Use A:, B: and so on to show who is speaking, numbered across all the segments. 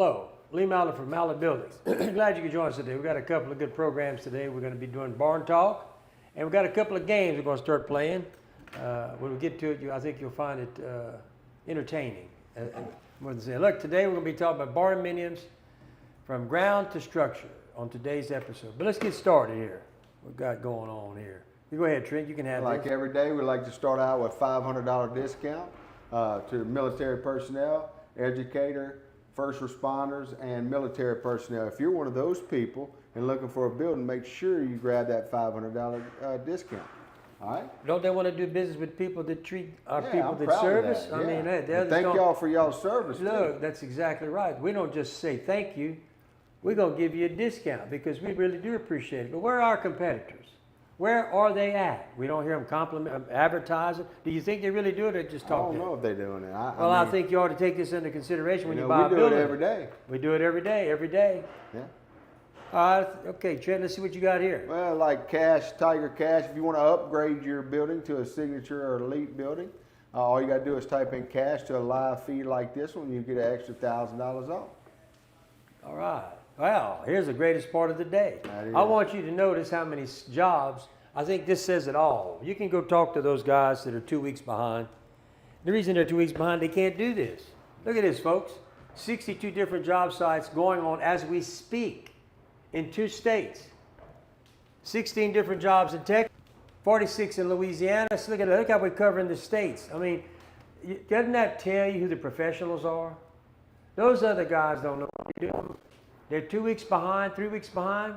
A: Hello, Lee Mallett from Mallett Buildings. Glad you could join us today. We've got a couple of good programs today. We're going to be doing barn talk, and we've got a couple of games we're going to start playing. When we get to it, I think you'll find it entertaining. More than say, look, today we're going to be talking about barndominiums from ground to structure on today's episode. But let's get started here. We've got going on here. You go ahead, Trent. You can have
B: Like
A: this.
B: every day, we like to start out with $500 discount to military personnel, educator, first responders, and military personnel. If you're one of those people and looking for a building, make sure you grab that $500 discount. All right?
A: Don't they want to do business with people that treat our people
B: I'm
A: that
B: proud
A: service?
B: of that.
A: I mean,
B: And
A: the others
B: thank
A: don't.
B: y'all for y'all's service.
A: Look,
B: too.
A: that's exactly right. We don't just say thank you. We're going to give you a discount because we really do appreciate it. But where are our competitors? Where are they at? We don't hear them compliment, advertising. Do you think they really do it or just talk?
B: I don't know if they're doing it.
A: I think you ought to take this into consideration when you buy a
B: we do
A: building.
B: it every day.
A: We do it every day.
B: Yeah.
A: All right, okay, Trent, let's see what you got here.
B: Well, like Tiger Cash, if you want to upgrade your building to a signature or elite building, all you got to do is type in cash to a live feed like this one, you get an extra $1,000 off.
A: All right. Well, here's the greatest part of the day.
B: That
A: I
B: is.
A: want you to notice how many jobs. I think this says it all. You can go talk to those guys that are 2 weeks behind. The reason they're 2 weeks behind, they can't do this. Look at this, folks. 62 different job sites going on as we speak in 2 states. 16 different jobs in Texas, 46 in Louisiana. So look how we're covering the states. I mean, doesn't that tell you who the professionals are? Those other guys don't know what they're doing. They're 2 weeks behind, 3 weeks behind.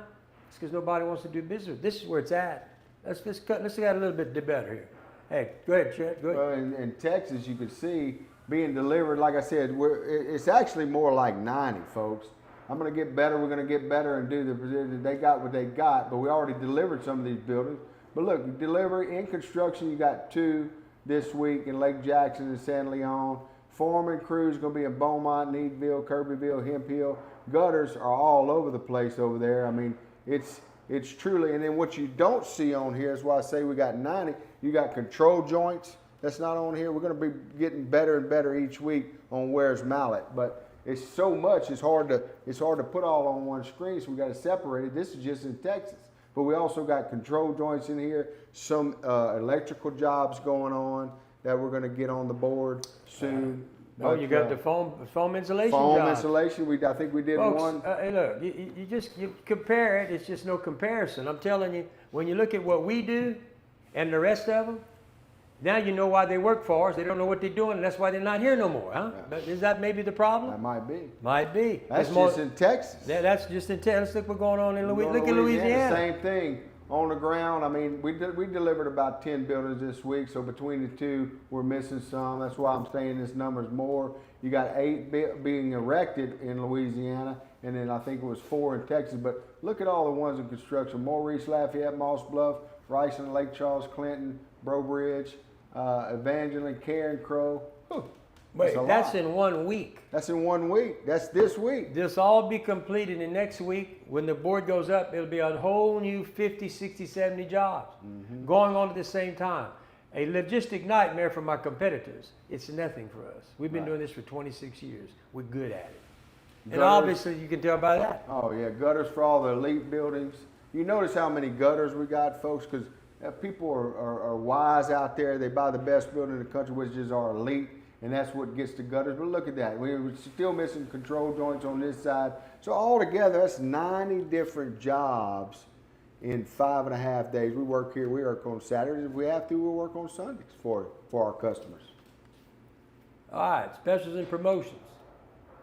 A: It's because nobody wants to do business. This is where it's at. Let's get a little bit better here. Hey, go ahead, Chet. Go ahead.
B: Well, in Texas, you can see being delivered, like I said, it's actually more like 90, folks. I'm going to get better. We're going to get better and do they got what they got, but we already delivered some of these buildings. But look, delivery in construction, you got 2 this week in Lake Jackson and San Leon. Foreman crews going to be in Beaumont, Needville, Kirbyville, Hemp Hill. Gutters are all over the place over there. I mean, it's truly, and then what you don't see on here is why I say we got 90. You got control joints. That's not on here. We're going to be getting better and better each week on Where's Mallett. But it's so much, it's hard to put all on one screen, so we got to separate it. This is just in Texas. But we also got control joints in here, some electrical jobs going on that we're going to get on the board soon.
A: Oh, you got the foam insulation
B: Foam
A: jobs.
B: insulation, I think we did
A: Folks,
B: one.
A: Hey, look, you compare it. It's just no comparison. I'm telling you, when you look at what we do and the rest of them, now you know why they work for us. They don't know what they're doing, and that's why they're not here no more, huh?
B: Yeah.
A: Is that maybe the problem?
B: That might be.
A: Might be.
B: That's just in Texas.
A: That's just in Texas. Look what's going on in Louisiana. Look at Louisiana.
B: Same thing. On the ground, I mean, we delivered about 10 buildings this week, so between the 2, we're missing some. That's why I'm saying this number's more. You got 8 being erected in Louisiana, and then I think it was 4 in Texas. But look at all the ones in construction: Maurice, Lafayette, Moss Bluff, Riceland, Lake Charles, Clinton, Breaux Bridge, Evangeline, Cairn, Crow.
A: Wait, that's in 1 week.
B: That's in 1 week. That's this week.
A: This all be completed in next week. When the board goes up, it'll be a whole new 50, 60, 70 jobs going on at the same time. A logistic nightmare for my competitors. It's nothing for us. We've been doing this for 26 years. We're good at it. And obviously you can tell by that.
B: Oh yeah, gutters for all the elite buildings. You notice how many gutters we got, folks, because people are wise out there. They buy the best building in the country, which is our elite. And that's what gets the gutters. But look at that. We're still missing control joints on this side. So altogether, that's 90 different jobs in 5.5 days. We work here. We work on Saturdays. If we have to, we'll work on Sundays for our customers.
A: All right, specials and promotions.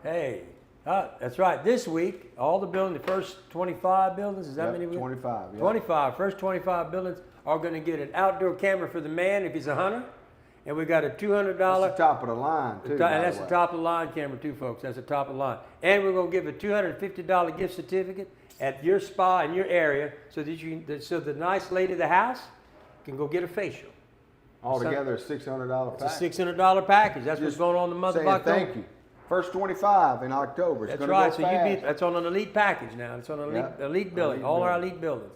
A: Hey, that's right. This week, all the buildings, the first 25 buildings, is that many?
B: 25. Yep.
A: 25. First 25 buildings are going to get an outdoor camera for the man if he's a hunter. And we got a $200.
B: That's the top of the line, too.
A: And that's the top of the line camera, too, folks. That's the top of the line. And we're going to give a $250 gift certificate at your spa in your area so that so the nice lady of the house can go get a facial.
B: Altogether, a $600 package.
A: It's a $600 package. That's what's going on in the month of October.
B: Thank you. First 25 in October.
A: That's right. So that's on an elite package now. It's on an elite building. All our elite buildings.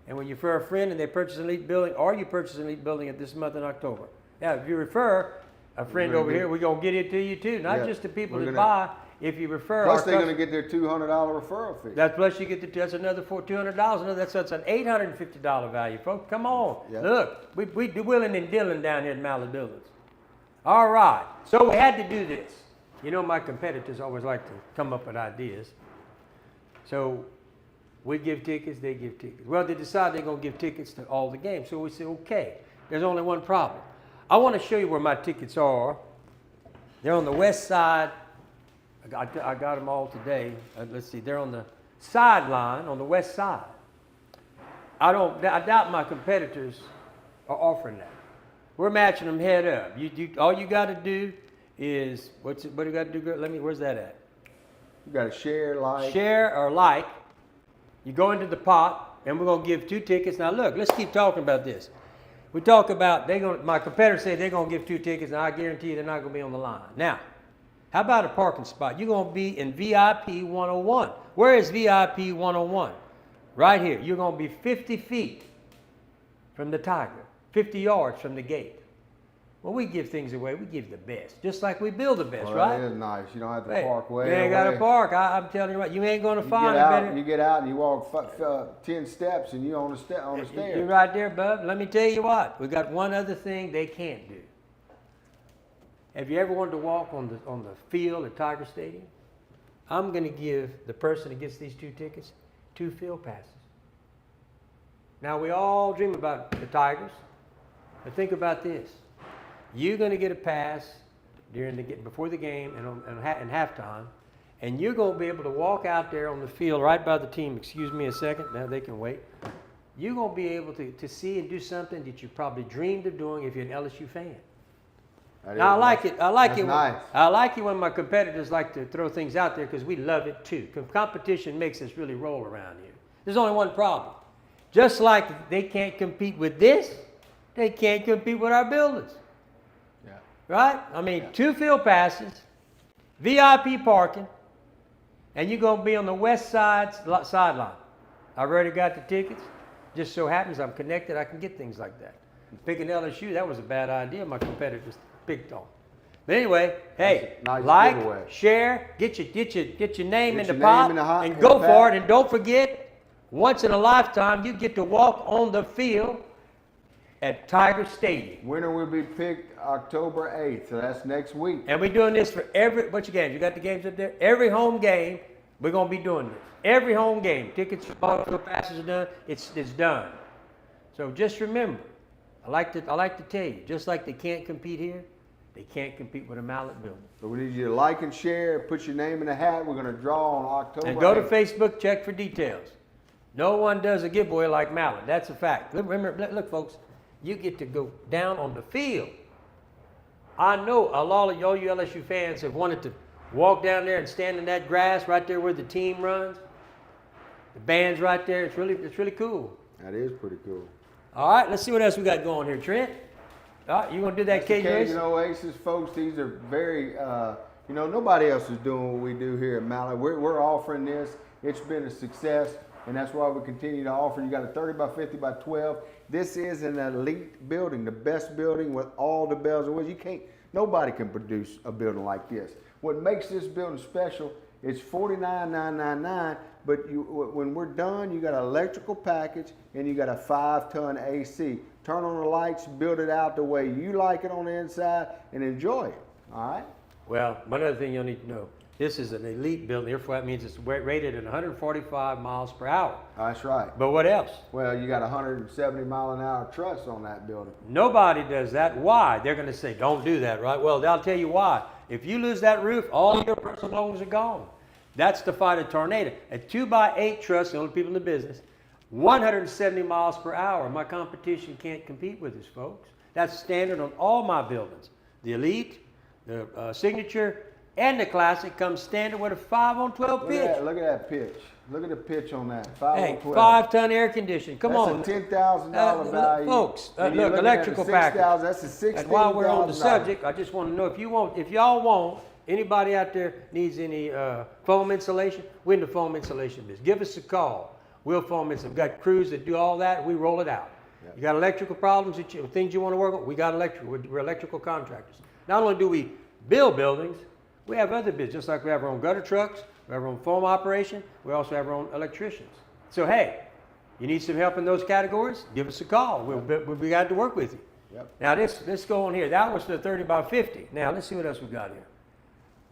A: And when you refer a friend and they purchase an elite building, or you purchase an elite building at this month in October. Now, if you refer a friend over here. We're going to get it to you too. Not just the people that buy. If you refer
B: plus they're going to get their $200 referral fee.
A: That's plus you get that's another $200. That's an $850 value, folks. Come on.
B: Yep.
A: Look, we do willing and dealing down here at Mallett Buildings. All right. So we had to do this. You know, my competitors always like to come up with ideas. So we give tickets, they give tickets. Well, they decide they're going to give tickets to all the games. So we say, okay, there's only one problem. I want to show you where my tickets are. They're on the west side. I got them all today. Let's see. They're on the sideline on the west side. I doubt my competitors are offering that. We're matching them head up. All you got to do is what do you got to do, girl? Where's that at?
B: You got to share, like.
A: Share or like. You go into the pot, and we're gonna give 2 tickets. Now look, let's keep talking about this. We talk about my competitors say they're gonna give 2 tickets, and I guarantee you they're not gonna be on the line. Now, how about a parking spot? You're gonna be in VIP 101. Where is VIP 101? Right here. You're gonna be 50 feet from the Tiger, 50 yards from the gate. When we give things away, we give the best, just like we build the best, right?
B: That is nice. You don't have to park way
A: You ain't got to park. I'm telling you right. You ain't going to find
B: it
A: better.
B: You get out and you walk 10 steps and you're on the stairs.
A: You're right there, bub. Let me tell you what. We got one other thing they can't do. Have you ever wanted to walk on the field at Tiger Stadium? I'm going to give the person that gets these 2 tickets 2 field passes. Now, we all dream about the Tigers, but think about this. You're going to get a pass before the game and halftime, and you're going to be able to walk out there on the field right by the team. Excuse me a second. Now they can wait. You're going to be able to see and do something that you probably dreamed of doing if you're an LSU fan. Now, I like it. I like it. Nice. I like it when my competitors like to throw things out there because we love it too. Competition makes us really roll around here. There's only one problem. Just like they can't compete with this, they can't compete with our buildings. Yeah. Right? I mean, 2 field passes, VIP parking, and you're going to be on the west sideline. I've already got the tickets. Just so happens I'm connected. I can get things like that. Picking LSU, that was a bad idea. My competitors picked on. But anyway, hey, nice like, giveaway. Share, get your name in the pot, and go for it. And don't forget, once in a lifetime, you get to walk on the field at Tiger Stadium.
B: Winner will be picked October 8th, so that's next week.
A: And we're doing this for every bunch of games. You got the games up there? Every home game, we're going to be doing this. Every home game. Tickets, passes are done. It's done. So just remember, I like to tell you, just like they can't compete here, they can't compete with a Mallett Building.
B: So we need you to like and share, put your name in the hat. We're going to draw on October 8th.
A: And go to Facebook, check for details. No one does a giveaway like Mallett. That's a fact. Remember, look, folks, you get to go down on the field. I know a lot of all you LSU fans have wanted to walk down there and stand in that grass right there where the team runs. The band's right there. It's really cool.
B: That is pretty cool.
A: All right, let's see what else we got going here, Trent. All right, you want to do that Cajun Oasis?
B: Cajun Oasis, folks. These are very, nobody else is doing what we do here at Mallett. We're offering this. It's been a success, and that's why we continue to offer. You got a 30 by 50 by 12. This is an elite building, the best building with all the bells and whistles. Nobody can produce a building like this. What makes this building special, it's $49,999, but when we're done, you got an electrical package and you got a 5-ton AC. Turn on the lights, build it out the way you like it on the inside, and enjoy it. All right?
A: Well, one other thing you'll need to know. This is an elite building. Therefore, that means it's rated at 145 miles per hour.
B: That's right.
A: But what else?
B: Well, you got 170 mile an hour truss on that building.
A: Nobody does that. Why? They're going to say, don't do that, right? Well, I'll tell you why. If you lose that roof, all your personal belongings are gone. That's to fight a tornado. A 2x8 truss, the only people in the business, 170 miles per hour. My competition can't compete with this, folks. That's standard on all my buildings. The Elite, the Signature, and the Classic comes standard with a 5-on-12 pitch.
B: Look at that pitch. Look at the pitch on that. 5-on-12.
A: 5-ton air conditioning. Come on.
B: That's a $10,000 value.
A: Folks, look, electrical package.
B: That's a $16,000.
A: And while we're on the subject, I just want to know if y'all want, anybody out there needs any foam insulation, we're in the foam insulation business. Give us a call. We'll foam insulate. We've got crews that do all that. We roll it out. Yep. You got electrical problems, things you want to work on, we got electrical. We're electrical contractors. Not only do we build buildings, we have other business, just like we have our own gutter trucks, we have our own foam operation, we also have our own electricians. So hey, you need some help in those categories? Give us a call. We'll be glad to work with you.
B: Yep.
A: Now let's go on here. That was the 30 by 50. Now let's see what else we got here.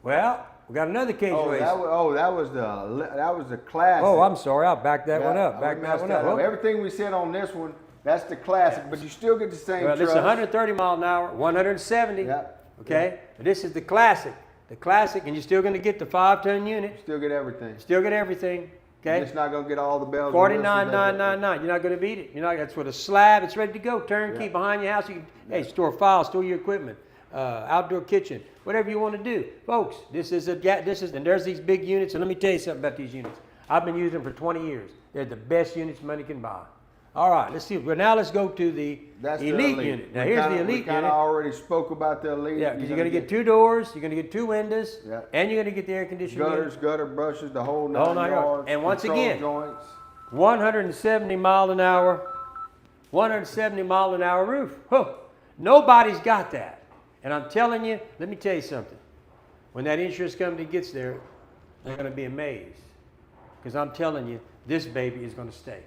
A: Well, we got another cage race.
B: That was the classic.
A: Oh, I'm sorry. I'll back that one up.
B: I
A: Back that
B: messed
A: one
B: that
A: up.
B: up. Everything we said on this one, that's the classic, but you still get the same
A: Well, this is
B: truss.
A: 130 mile an hour, 170.
B: Yep.
A: Okay. But this is the classic. The classic, and you're still going to get the 5-ton unit.
B: Still get everything.
A: Still get everything. Okay.
B: You're just not gonna get all the bells. and whistles that-
A: $49,999. You're not going to beat it. That's with a slab. It's ready to go. Turnkey behind your house. You can store files, store your equipment, outdoor kitchen, whatever you want to do, folks. And there's these big units. And let me tell you something about these units. I've been using them for 20 years. They're the best units money can buy. All right, let's see. Well, now let's go to the elite unit. Now here's the elite
B: We
A: unit.
B: kind of already spoke about the elite.
A: Yeah, because you're going to get 2 doors, you're going to get 2 windows,
B: Yeah.
A: and you're going to get the air conditioning.
B: gutters, gutter brushes, the whole
A: The whole
B: 9
A: nine yards.
B: yards.
A: And once
B: control
A: again,
B: joints.
A: 170 mile an hour, 170 mile an hour roof. Huh. Nobody's got that. And I'm telling you, let me tell you something. When that insurance company gets there, they're going to be amazed. Because I'm telling you, this baby is going to stay.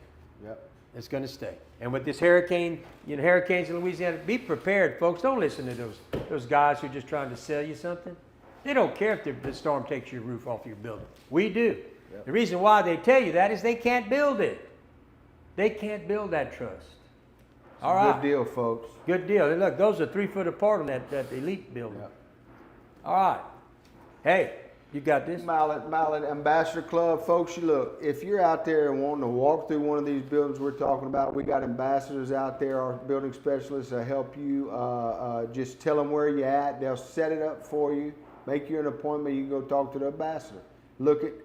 B: Yep.
A: It's going to stay. And with this hurricane, hurricanes in Louisiana, be prepared, folks. Don't listen to those guys who are just trying to sell you something. They don't care if the storm takes your roof off your building. We do.
B: Yep.
A: The reason why they tell you that is they can't build it. They can't build that trust. All right.
B: Good deal, folks.
A: Good deal. And look, those are 3 foot apart on that elite building.
B: Yep.
A: All right. Hey, you got this?
B: Mallett Ambassador Club, folks. Look, if you're out there and wanting to walk through one of these buildings we're talking about, we got ambassadors out there, our building specialists that help you. Just tell them where you're at. They'll set it up for you. Make you an appointment. You can go talk to the ambassador.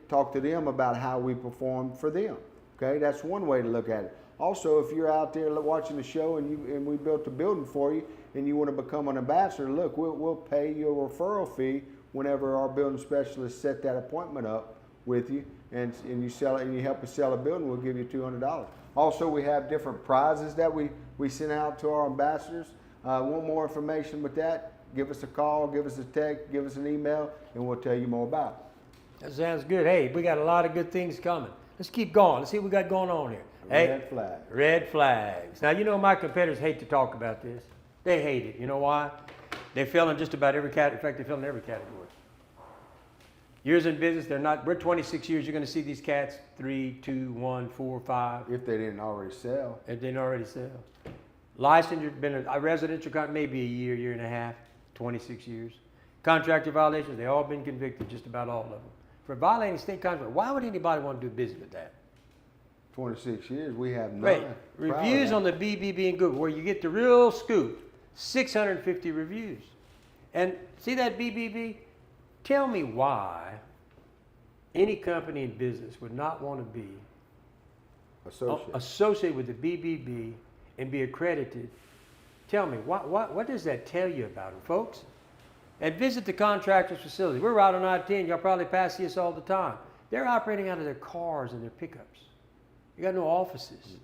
B: Talk to them about how we perform for them. Okay, that's one way to look at it. Also, if you're out there watching the show and we built a building for you and you want to become an ambassador, look, we'll pay you a referral fee whenever our building specialists set that appointment up with you and you sell it and you help us sell a building, we'll give you $200. Also, we have different prizes that we send out to our ambassadors. Want more information with that? Give us a call, give us a text, give us an email, and we'll tell you more about it.
A: That sounds good. Hey, we got a lot of good things coming. Let's keep going. Let's see what we got going on here.
B: Red flag.
A: Red flags. Now, my competitors hate to talk about this. They hate it. You know why? They fail in just about every category. In fact, they fail in every category. Years in business, we're 26 years. You're going to see these cats 3, 2, 1, 4, 5.
B: If they didn't already sell.
A: If they didn't already sell. Licensed, been a residential contract, maybe a year and a half, 26 years. Contractor violations, they all been convicted, just about all of them. For violating state contract, why would anybody want to do business with that?
B: 26 years, we have none.
A: Right. Reviews on the BBB and Google, where you get the real scoop, 650 reviews. And see that BBB? Tell me why any company in business would not want to be associated with the BBB and be accredited. Tell me, what does that tell you about them, folks? And visit the contractor's facility. We're out on I-10. Y'all probably pass this all the time. They're operating out of their cars and their pickups. You got no offices.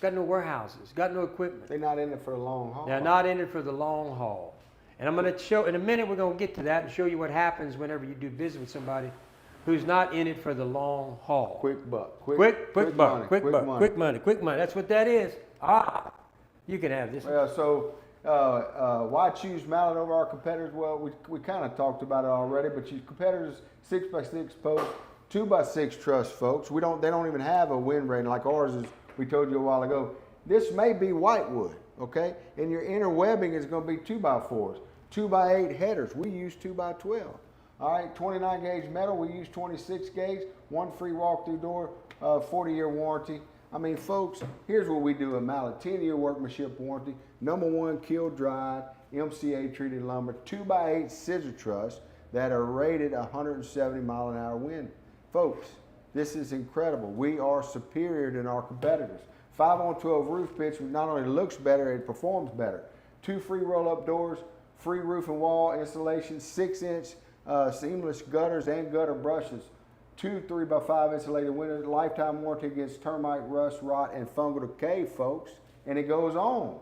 A: Got no warehouses. Got no equipment.
B: They're not in it for the long haul.
A: They're not in it for the long haul. And I'm going to show, in a minute, we're going to get to that and show you what happens whenever you do business with somebody who's not in it for the long haul.
B: Quick buck.
A: Quick buck. Quick money. That's what that is. You can have this.
B: Well, so why choose Mallett over our competitors? Well, we kind of talked about it already, but your competitors 6x6 post, 2x6 truss, folks. They don't even have a wind rating like ours is. We told you a while ago. This may be whitewood, okay? And your inner webbing is going to be 2x4s, 2x8 headers. We use 2x12. All right, 29 gauge metal. We use 26 gauge. 1 free walk-through door, 40-year warranty. I mean, folks, here's what we do at Mallett. 10-year workmanship warranty. #1 kill dried, MCA treated lumber, 2x8 scissor truss that are rated 170 mile an hour wind. Folks, this is incredible. We are superior than our competitors. 5-on-12 roof pitch not only looks better, it performs better. 2 free roll-up doors, free roof and wall installation, 6-inch seamless gutters and gutter brushes, 2 3x5 insulated windows, lifetime warranty against termite, rust, rot, and fungal decay, folks. And it goes on.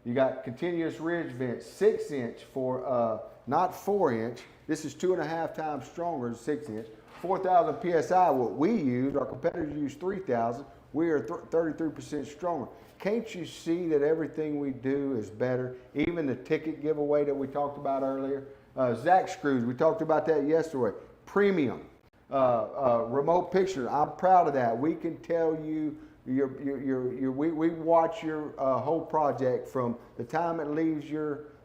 B: You got continuous ridge vents, 6 inch for, not 4 inch. This is 2.5 times stronger than 6 inch. 4,000 PSI, what we use, our competitors use 3,000. We are 33% stronger. Can't you see that everything we do is better? Even the ticket giveaway that we talked about earlier. Zach screws, we talked about that yesterday. Premium, remote picture. I'm proud of that. We can tell you, we watch your whole project from the time it leaves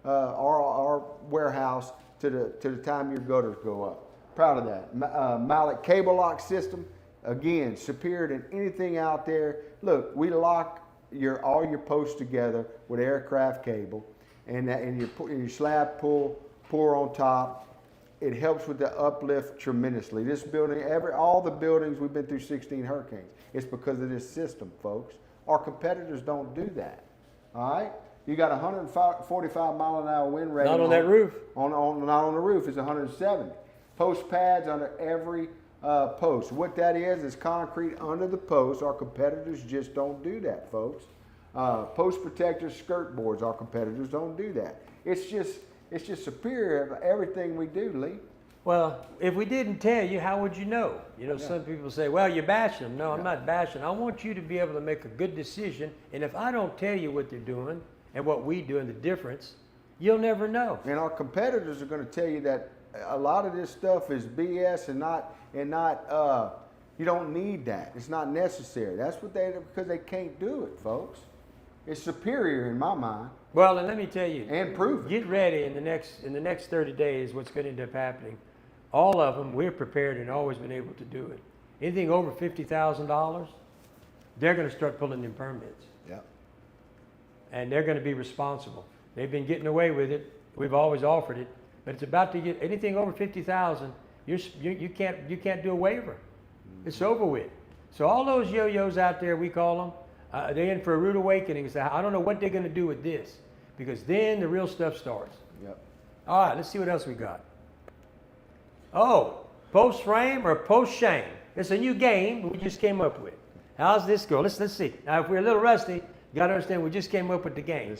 B: our warehouse to the time your gutters go up. Proud of that. Mallett cable lock system, again, superior than anything out there. Look, we lock all your posts together with aircraft cable, and your slab pour on top. It helps with the uplift tremendously. This building, all the buildings, we've been through 16 hurricanes. It's because of this system, folks. Our competitors don't do that. All right? You got 145 mile an hour wind rating.
A: Not on that roof.
B: Not on the roof. It's 170. Post pads under every post. What that is concrete under the post. Our competitors just don't do that, folks. Post protectors, skirt boards. Our competitors don't do that. It's just superior to everything we do, Lee.
A: Well, if we didn't tell you, how would you know? You know, some people say, well, you're bashing them. No, I'm not bashing. I want you to be able to make a good decision. And if I don't tell you what they're doing and what we do and the difference, you'll never know. And
B: our competitors are going to tell you that a lot of this stuff is BS and not you don't need that. It's not necessary. That's because they can't do it, folks. It's superior in my mind.
A: Well, and let me tell you,
B: and prove it.
A: Get ready in the next 30 days. What's going to end up happening? All of them, we're prepared and always been able to do it. Anything over $50,000, they're going to start pulling in permits.
B: Yeah.
A: And they're going to be responsible. They've been getting away with it. We've always offered it, but it's about to get anything over 50,000. You can't do a waiver. It's over with. So all those yo-yos out there, we call them. They're in for a rude awakening. So I don't know what they're going to do with this, because then the real stuff starts.
B: Yep.
A: All right, let's see what else we got. Oh, post frame or post shame. It's a new game we just came up with. How's this go? Let's see. Now, if we're a little rusty, you got to understand we just came up with the game.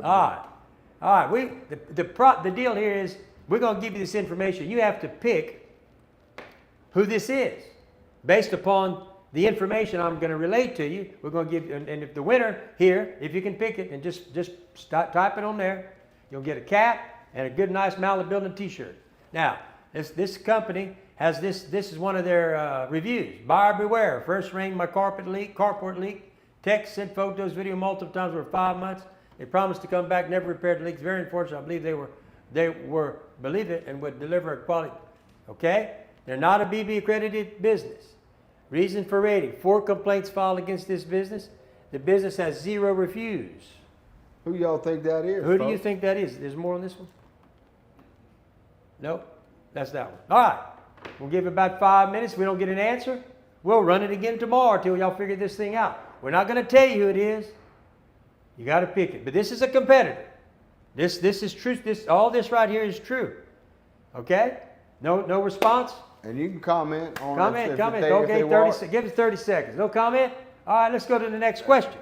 A: All right. The deal here is we're going to give you this information. You have to pick who this is based upon the information I'm going to relate to you. We're going to give, and if the winner here, if you can pick it and just start typing on there, you'll get a cap and a good, nice Mallett Building t-shirt. Now, this company has this is one of their reviews. Buyer beware, first rain, my carport leak. Text, sent photos, video multiple times over 5 months. They promised to come back, never repaired the leaks. Very unfortunate. I believe they were, believe it, and would deliver a quality. Okay? They're not a BB accredited business. Reason for rating, 4 complaints filed against this business. The business has 0 reviews.
B: Who y'all think that is?
A: Who do you think that is? There's more on this one? Nope. That's that one. All right. We'll give it about 5 minutes. If we don't get an answer, we'll run it again tomorrow till y'all figure this thing out. We're not going to tell you who it is. You got to pick it. But this is a competitor. This is true. All this right here is true. Okay? No response?
B: And you can comment on
A: it. Comment. Okay, give us 30 seconds. No comment? All right, let's go to the next question.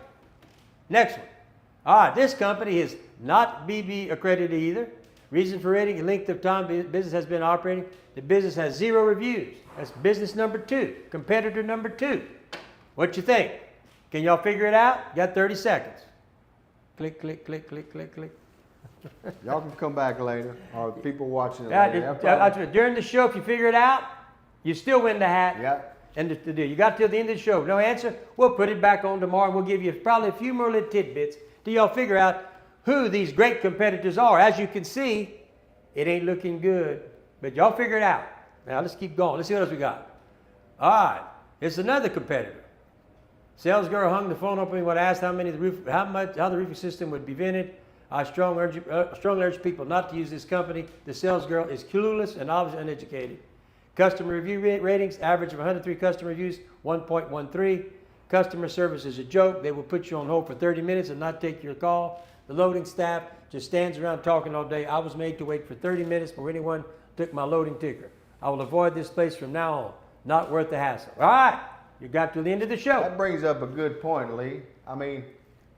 A: Next one. All right, this company is not BB accredited either. Reason for rating and length of time business has been operating. The business has 0 reviews. That's business number 2. Competitor number 2. What you think? Can y'all figure it out? Got 30 seconds. Click, click, click, click, click, click.
B: Y'all can come back later, or people watching it later.
A: During the show, if you figure it out, you still win the hat.
B: Yeah.
A: And the deal. You got till the end of the show. No answer? We'll put it back on tomorrow. We'll give you probably a few more little tidbits till y'all figure out who these great competitors are. As you can see, it ain't looking good, but y'all figure it out. Now let's keep going. Let's see what else we got. All right, it's another competitor. Sales girl hung the phone up and asked how the roofing system would be vented. I strongly urge people not to use this company. The sales girl is clueless and obviously uneducated. Customer review ratings, average of 103 customer reviews, 1.13. Customer service is a joke. They will put you on hold for 30 minutes and not take your call. The loading staff just stands around talking all day. I was made to wait for 30 minutes before anyone took my loading ticker. I will avoid this place from now on. Not worth the hassle. All right, you got to the end of the show.
B: That brings up a good point, Lee. I mean,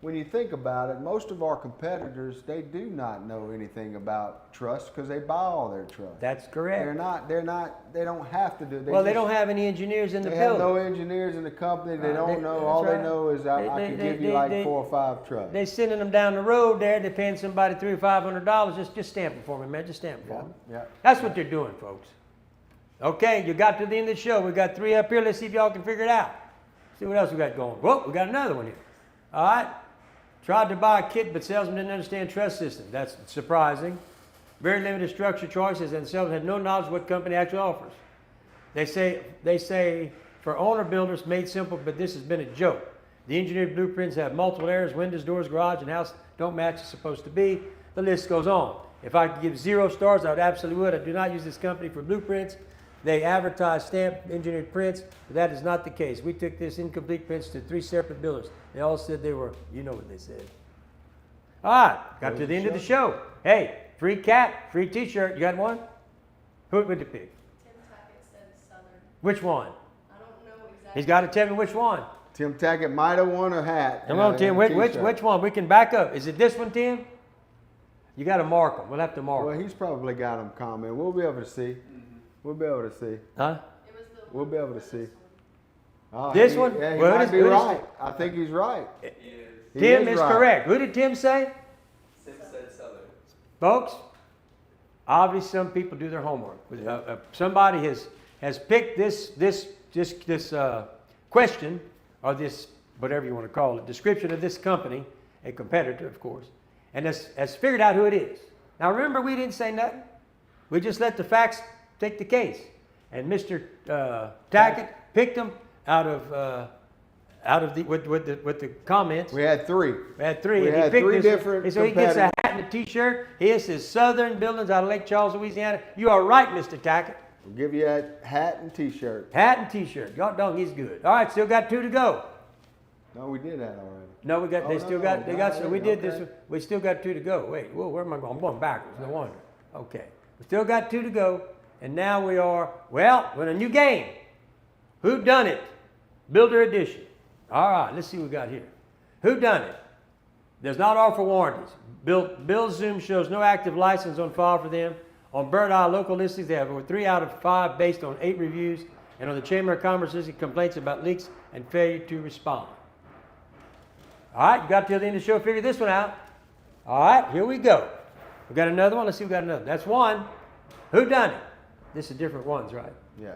B: when you think about it, most of our competitors, they do not know anything about truss because they buy all their truss.
A: That's correct.
B: They don't have to do it.
A: They don't have any engineers in the
B: They
A: building.
B: have no engineers in the company. They don't know. All they know is I can give you like 4 or 5 trucks.
A: They're sending them down the road there. They're paying somebody $300 or $500. Just stamp it for me, man. Just stamp it for me.
B: Yeah.
A: That's what they're doing, folks. Okay, you got to the end of the show. We got 3 up here. Let's see if y'all can figure it out. See what else we got going. Whoa, we got another one here. All right. Tried to buy a kit, but salesman didn't understand truss system. That's surprising. Very limited structure choices, and salesman had no knowledge of what company actually offers. They say for owner builders, made simple, but this has been a joke. The engineered blueprints have multiple errors. Windows, doors, garage, and house don't match as supposed to be. The list goes on. If I could give 0 stars, I would absolutely would. I do not use this company for blueprints. They advertise stamped engineered prints, but that is not the case. We took this incomplete prints to 3 separate builders. They all said they were, you know what they said. All right, got to the end of the show. Hey, free cap, free t-shirt. You got one? Who would you pick?
C: Tim Tackett said Southern.
A: Which one?
C: I don't know exactly.
A: He's got to tell me which one.
B: Tim Tackett might have won a hat.
A: Come on, Tim. Which one? We can back up. Is it this one, Tim? You got to mark them. We'll have to mark
B: Well,
A: them.
B: he's probably got them comment. We'll be able to see. We'll be able to see.
A: Huh?
C: It was the
B: We'll be able to see. Oh,
A: This one?
B: Yeah, he
A: Well,
B: might be
A: who does-
B: right. I think he's right. He
A: Tim is
B: right.
A: correct. Who did Tim say?
D: Tim said Southern.
A: Folks, obviously some people do their homework. Somebody has picked this question, or this, whatever you want to call it, description of this company, a competitor, of course, and has figured out who it is. Now remember, we didn't say nothing. We just let the facts take the case. And Mr. Tackett picked them out of the with the comments.
B: We had 3.
A: We had 3.
B: We
A: and he
B: had
A: picked
B: 3
A: this,
B: different
A: and so he gets a
B: competitors.
A: hat and a t-shirt. His is Southern Buildings out of Lake Charles, Louisiana. You are right, Mr. Tackett.
B: We'll give you a hat and t-shirt.
A: Hat and t-shirt. God dog, he's good. All right, still got 2 to go.
B: No, we did that already.
A: No, we got.
B: Oh,
A: They
B: no,
A: still
B: no,
A: got. They got. So we did
B: okay.
A: this one. We still got 2 to go. Wait. Whoa, where am I going? I'm going backwards. No wonder. Okay. We still got 2 to go, and now we are. Well, with a new game. Who done it? Builder edition. All right. Let's see what we got here. Who done it? Does not offer warranties. Bill Zoom shows no active license on file for them. On Bird Eye local listings, they have over 3 out of 5 based on 8 reviews, and on the Chamber of Commerce listing, complaints about leaks and failure to respond. All right, you got till the end of the show. Figure this one out. All right, here we go. We got another one. Let's see. We got another. That's one. Who done it? This is different ones, right?
B: Yeah.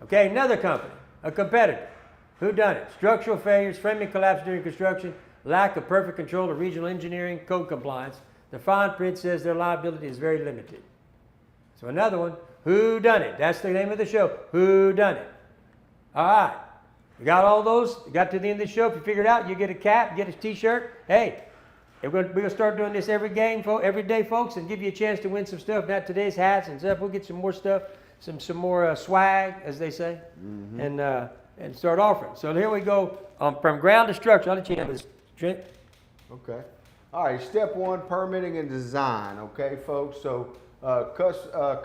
A: Okay, another company, a competitor. Who done it? Structural failures, framing collapse during construction, lack of perfect control of regional engineering, code compliance. The fine print says their liability is very limited. So another one. Who done it? That's the name of the show. Who done it? All right. We got all those. You got to the end of the show. If you figure it out, you get a cap, get a t-shirt. Hey, we're gonna start doing this every day, folks, and give you a chance to win some stuff. Not today's hats and stuff. We'll get some more stuff, some more swag, as they say, and start offering. So here we go. From ground to structure. I'll let you handle this, Trent.
B: Okay. All right. Step 1, permitting and design. Okay, folks. So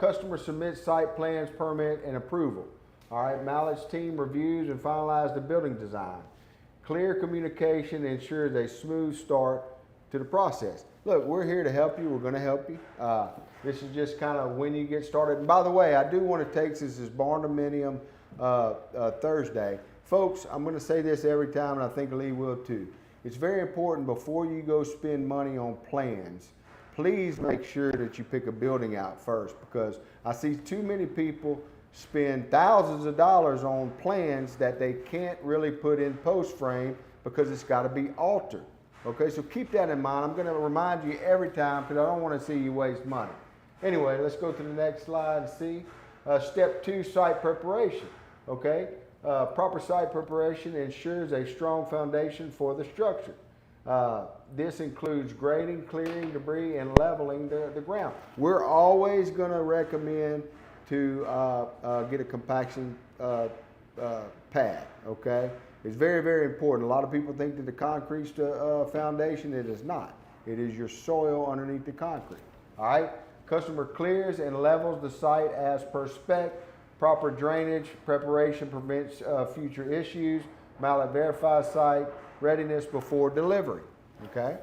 B: customer submits site plans, permit, and approval. All right. Mallett's team reviews and finalizes the building design. Clear communication ensures a smooth start to the process. Look, we're here to help you. We're going to help you. This is just kind of when you get started. And by the way, I do want to take this as Barndominium Thursday. Folks, I'm going to say this every time, and I think Lee will too. It's very important before you go spend money on plans, please make sure that you pick a building out first, because I see too many people spend thousands of dollars on plans that they can't really put in post frame because it's got to be altered. Okay, so keep that in mind. I'm going to remind you every time because I don't want to see you waste money. Anyway, let's go to the next slide and see. Step 2, site preparation. Okay, proper site preparation ensures a strong foundation for the structure. This includes grading, clearing debris, and leveling the ground. We're always going to recommend to get a compaction pad. Okay. It's very, very important. A lot of people think that the concrete's the foundation. It is not. It is your soil underneath the concrete. All right? Customer clears and levels the site as per spec. Proper drainage preparation prevents future issues. Mallett verifies site readiness before delivery. Okay.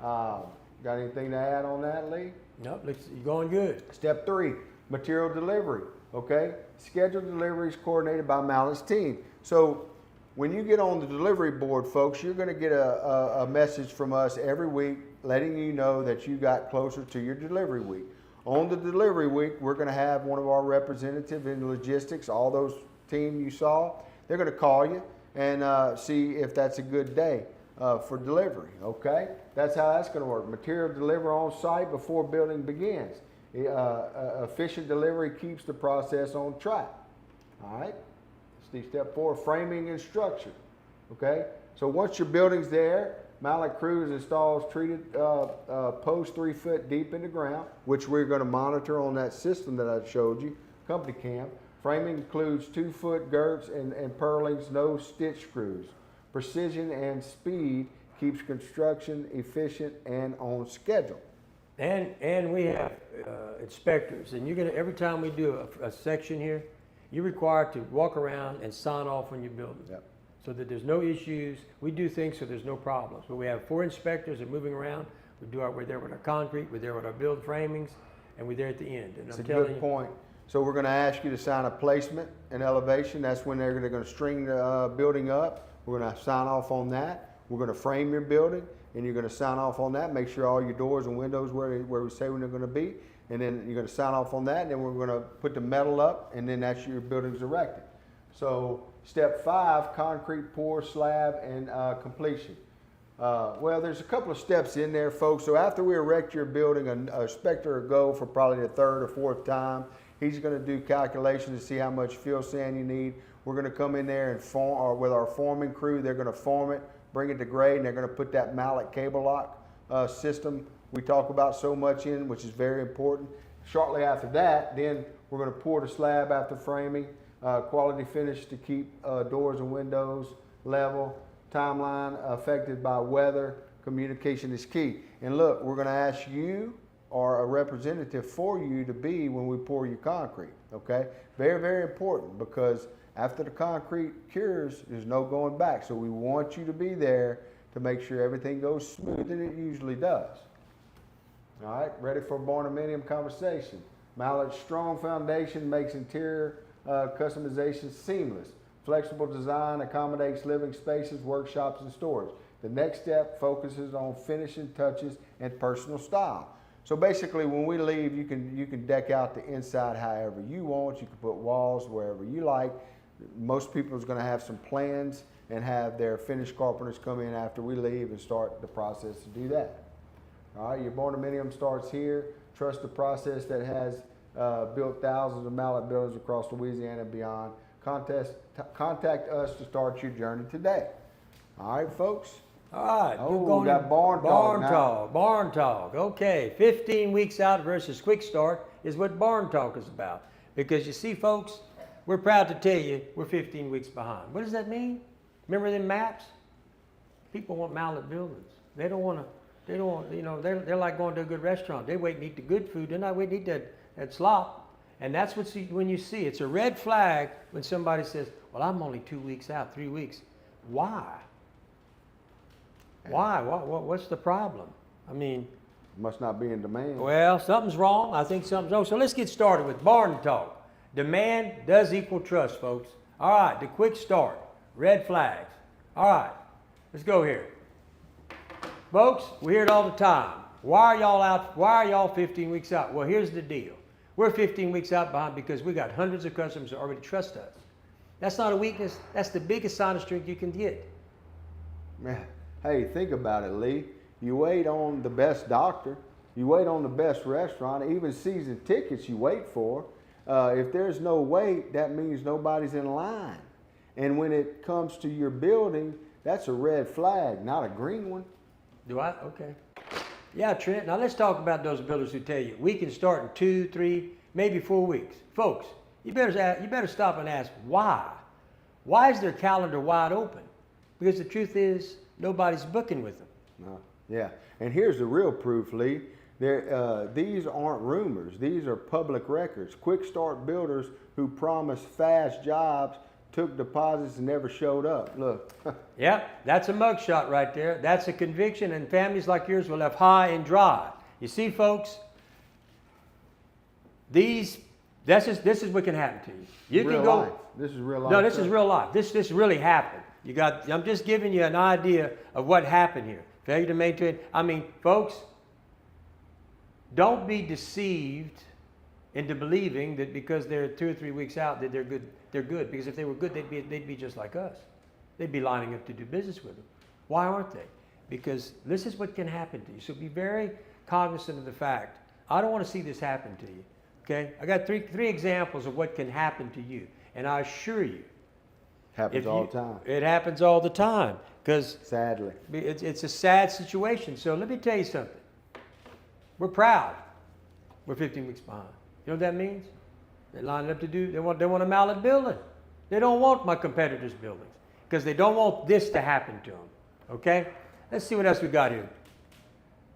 B: Got anything to add on that, Lee?
A: Nope, you're going good.
B: Step 3, material delivery. Okay. Scheduled deliveries coordinated by Mallett's team. So when you get on the delivery board, folks, you're going to get a message from us every week letting you know that you got closer to your delivery week. On the delivery week, we're going to have one of our representatives in logistics, all those team you saw, they're going to call you and see if that's a good day for delivery, okay? That's how that's going to work. Material delivery on site before building begins. Efficient delivery keeps the process on track, all right? Step 4, framing and structure, okay? So once your building's there, Mallett Crews installs treated posts 3 foot deep in the ground, which we're going to monitor on that system that I showed you, company cam. Framing includes 2 foot girts and purlings, no stitch screws. Precision and speed keeps construction efficient and on schedule.
A: And we have inspectors, and you're gonna, every time we do a section here, you're required to walk around and sign off on your building.
B: Yep.
A: So that there's no issues. We do things so there's no problems. But we have 4 inspectors that are moving around. We're there with our concrete, we're there with our build framings, and we're there at the end. And
B: That's
A: I'm
B: a
A: telling
B: good
A: you,
B: point. So we're going to ask you to sign a placement and elevation. That's when they're going to string the building up. We're going to sign off on that. We're going to frame your building, and you're going to sign off on that. Make sure all your doors and windows where we say when they're going to be, and then you're going to sign off on that. And then we're going to put the metal up, and then that's your building's erected. So step 5, concrete pour, slab, and completion. Well, there's a couple of steps in there, folks. So after we erect your building, a inspector will go for probably the 3rd or 4th time. He's going to do calculations to see how much fill sand you need. We're going to come in there and form, or with our forming crew, they're going to form it, bring it to grade, and they're going to put that Mallett cable lock system we talk about so much in, which is very important. Shortly after that, then we're going to pour the slab after framing, quality finish to keep doors and windows level, timeline affected by weather, communication is key. And look, we're going to ask you or a representative for you to be when we pour your concrete, okay? Very, very important, because after the concrete cures, there's no going back. So we want you to be there to make sure everything goes smooth, and it usually does. All right, ready for a Barndominium conversation. Mallett's strong foundation makes interior customization seamless. Flexible design accommodates living spaces, workshops, and storage. The next step focuses on finishing touches and personal style. So basically, when we leave, you can deck out the inside however you want. You can put walls wherever you like. Most people is going to have some plans and have their finished carpenters come in after we leave and start the process to do that. All right, your Barndominium starts here. Trust the process that has built thousands of Mallett buildings across Louisiana and beyond. Contact us to start your journey today. All right, folks.
A: all right.
B: Oh,
A: we're going
B: we got
A: to
B: barn talk now.
A: Barn talk. Okay, 15 weeks out versus quick start is what barn talk is about. Because you see, folks, we're proud to tell you we're 15 weeks behind. What does that mean? Remember them maps? People want Mallett Buildings. They don't want, you know, they're like going to a good restaurant. They wait and eat the good food. They're not waiting to eat that slop. And that's when you see. It's a red flag when somebody says, well, I'm only 2 weeks out, 3 weeks. Why? Why? What's the problem? I mean,
B: Must not be in demand.
A: well, something's wrong. I think something's wrong. So let's get started with barn talk. Demand does equal trust, folks. All right, the quick start. Red flags. All right, let's go here. Folks, we hear it all the time. Why are y'all out? Why are y'all 15 weeks out? Well, here's the deal. We're 15 weeks out behind because we got hundreds of customers that already trust us. That's not a weakness. That's the biggest sign of strength you can get.
B: Man, hey, think about it, Lee. You wait on the best doctor. You wait on the best restaurant. Even season tickets you wait for. If there's no wait, that means nobody's in line. And when it comes to your building, that's a red flag, not a green one.
A: Do I? Okay. Yeah, Trent. Now let's talk about those builders who tell you we can start in 2, 3, maybe 4 weeks. Folks, you better stop and ask why. Why is their calendar wide open? Because the truth is nobody's booking with them.
B: No. Yeah, and here's the real proof, Lee. These aren't rumors. These are public records. Quick start builders who promise fast jobs took deposits and never showed up. Look.
A: Yep, that's a mugshot right there. That's a conviction, and families like yours were left high and dry. You see, folks, this is what can happen to you. You
B: Real
A: can go.
B: life. This is real life.
A: No, this is
B: stuff.
A: real life. This really happened. I'm just giving you an idea of what happened here. Failure to maintain. I mean, folks, don't be deceived into believing that because they're 2 or 3 weeks out that they're good. They're good, because if they were good, they'd be just like us. They'd be lining up to do business with them. Why aren't they? Because this is what can happen to you. So be very cognizant of the fact. I don't want to see this happen to you. Okay? I got three examples of what can happen to you, and I assure you,
B: Happens all the time.
A: it happens all the time, because
B: Sadly.
A: it's a sad situation. So let me tell you something. We're proud. We're 15 weeks behind. You know what that means? They line up to do. They want a Mallett Building. They don't want my competitors' buildings because they don't want this to happen to them. Okay? Let's see what else we got here.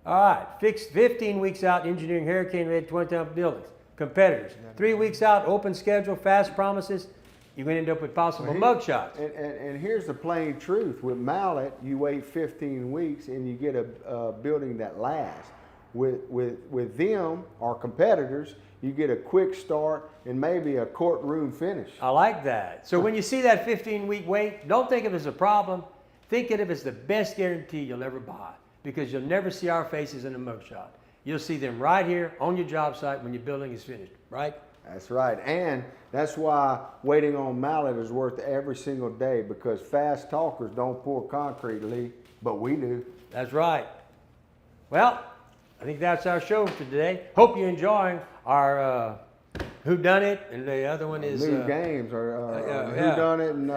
A: All right, fixed 15 weeks out, engineering hurricane ready 20,000 buildings. Competitors. 3 weeks out, open schedule, fast promises. You're going to end up with possible mugshots.
B: And here's the plain truth. With Mallett, you wait 15 weeks and you get a building that lasts. With them, our competitors, you get a quick start and maybe a courtroom finish.
A: I like that. So when you see that 15-week wait, don't think of it as a problem. Think of it as the best guarantee you'll ever buy, because you'll never see our faces in a mugshot. You'll see them right here on your job site when your building is finished, right?
B: That's right. And that's why waiting on Mallett is worth every single day, because fast talkers don't pour concrete, Lee, but we do.
A: That's right. Well, I think that's our show for today. Hope you're enjoying our Who Done It, and the other one is
B: New games or Who
A: yeah.
B: Done It and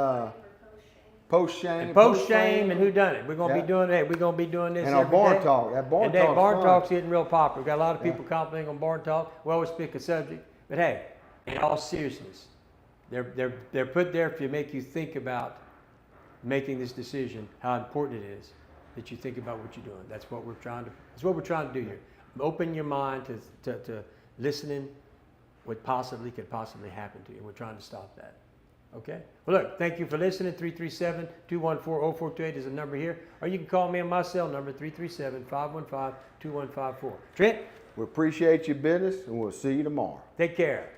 B: Post Shame.
A: Post Shame and Who Done It. We're gonna
B: Yeah.
A: be doing that. We're gonna be doing this
B: And our
A: every
B: Barn
A: day.
B: Talk. That Barn
A: And that
B: Talk's
A: Barn
B: fun.
A: Talk's getting real popular. We've got a lot of people commenting on Barn Talk. We always pick a subject, but hey, in all seriousness, they're put there to make you think about making this decision. How important it is that you think about what you're doing. That's what we're trying to do here. Open your mind to listening what could possibly happen to you. We're trying to stop that. Okay? Well, look, thank you for listening. 337-214-0428 is the number here. Or you can call me on my cell number, 337-515-2154. Trent,
B: We appreciate your business, and we'll see you tomorrow.
A: take care.